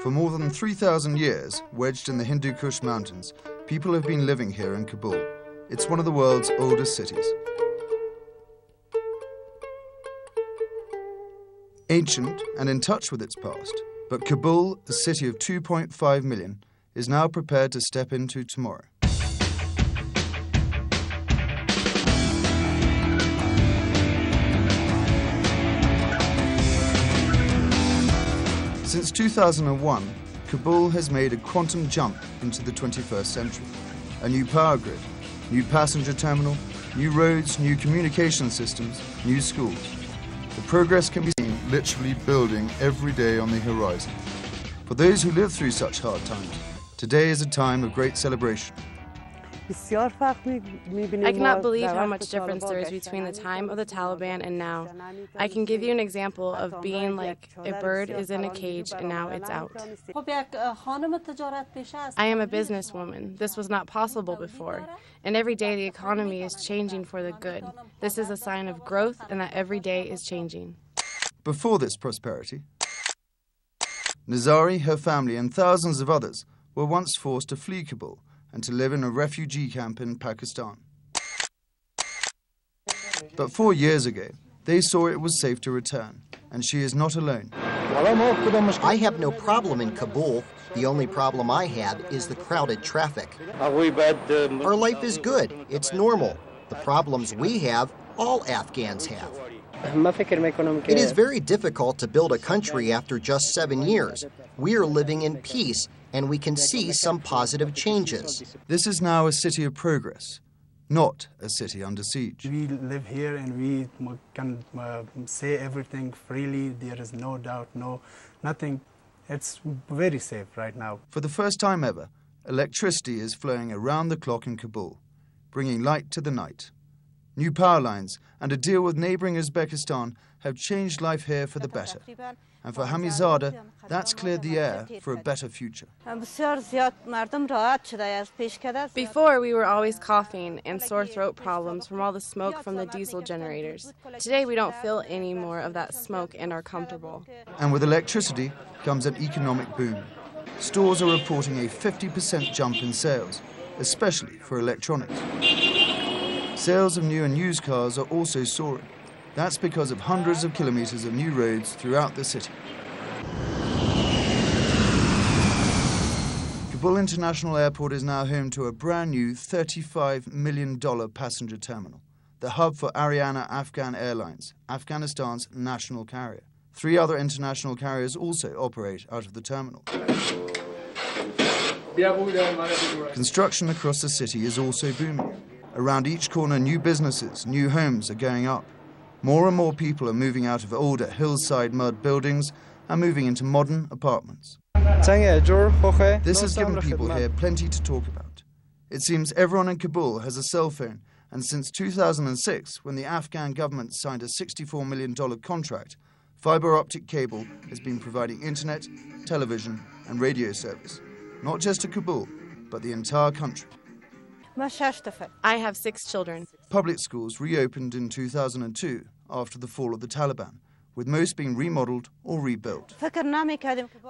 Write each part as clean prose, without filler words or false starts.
For more than 3,000 years, wedged in the Hindu Kush mountains, people have been living here in Kabul. It's one of the world's oldest cities. Ancient and in touch with its past, but Kabul, a city of 2.5 million, is now prepared to step into tomorrow. Since 2001, Kabul has made a quantum jump into the 21st century. A new power grid, new passenger terminal, new roads, new communication systems, new schools. The progress can be seen literally building every day on the horizon. For those who live through such hard times, today is a time of great celebration. I cannot believe how much difference there is between the time of the Taliban and now. I can give you an example of being like a bird is in a cage and now it's out. I am a businesswoman. This was not possible before. And every day the economy is changing for the good. This is a sign of growth and that every day is changing. Before this prosperity, Nazari, her family and thousands of others were once forced to flee Kabul and to live in a refugee camp in Pakistan. But 4 years ago, they saw it was safe to return, and she is not alone. I have no problem in Kabul. The only problem I have is the crowded traffic. Our life is good. It's normal. The problems we have, all Afghans have. It is very difficult to build a country after just 7 years. We are living in peace, and we can see some positive changes. This is now a city of progress, not a city under siege. We live here and we can say everything freely. There is no doubt, nothing. It's very safe right now. For the first time ever, electricity is flowing around the clock in Kabul, bringing light to the night. New power lines and a deal with neighboring Uzbekistan have changed life here for the better. And for Hamizada, that's cleared the air for a better future. Before, we were always coughing and sore throat problems from all the smoke from the diesel generators. Today, we don't feel any more of that smoke and are comfortable. And with electricity comes an economic boom. Stores are reporting a 50% jump in sales, especially for electronics. Sales of new and used cars are also soaring. That's because of hundreds of kilometers of new roads throughout the city. Kabul International Airport is now home to a brand new $35 million passenger terminal, the hub for Ariana Afghan Airlines, Afghanistan's national carrier. 3 other international carriers also operate out of the terminal. Construction across the city is also booming. Around each corner, new businesses, new homes are going up. More and more people are moving out of older hillside mud buildings and moving into modern apartments. This has given people here plenty to talk about. It seems everyone in Kabul has a cell phone, and since 2006, when the Afghan government signed a $64 million contract, fiber optic cable has been providing internet, television and radio service, not just to Kabul, but the entire country. I have 6 children. Public schools reopened in 2002 after the fall of the Taliban, with most being remodeled or rebuilt.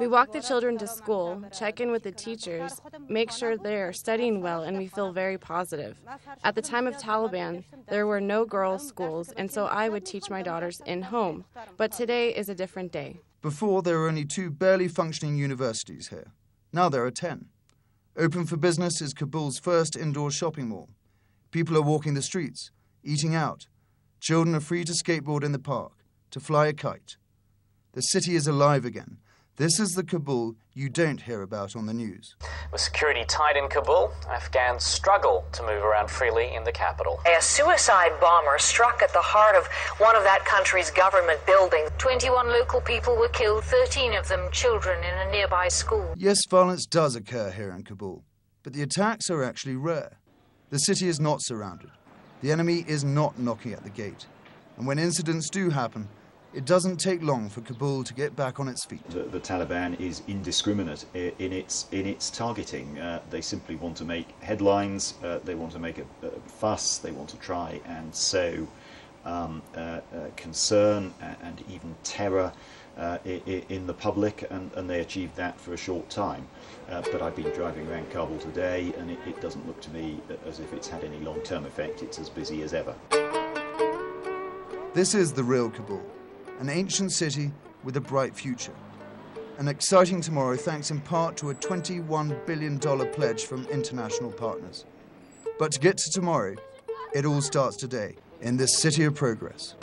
We walk the children to school, check in with the teachers, make sure they are studying well, and we feel very positive. At the time of Taliban, there were no girls' schools, and so I would teach my daughters in home. But today is a different day. Before, there were only 2 barely functioning universities here. Now there are 10. Open for business is Kabul's first indoor shopping mall. People are walking the streets, eating out. Children are free to skateboard in the park, to fly a kite. The city is alive again. This is the Kabul you don't hear about on the news. With security tight in Kabul, Afghans struggle to move around freely in the capital. A suicide bomber struck at the heart of one of that country's government buildings. 21 local people were killed, 13 of them children in a nearby school. Yes, violence does occur here in Kabul, but the attacks are actually rare. The city is not surrounded. The enemy is not knocking at the gate. And when incidents do happen, it doesn't take long for Kabul to get back on its feet. The Taliban is indiscriminate in its targeting. They simply want to make headlines, they want to make a fuss, they want to try and sow concern and even terror in the public, and they achieved that for a short time. But I've been driving around Kabul today, and it doesn't look to me as if it's had any long-term effect. It's as busy as ever. This is the real Kabul, an ancient city with a bright future. An exciting tomorrow thanks in part to a $21 billion pledge from international partners. But to get to tomorrow, it all starts today in this city of progress.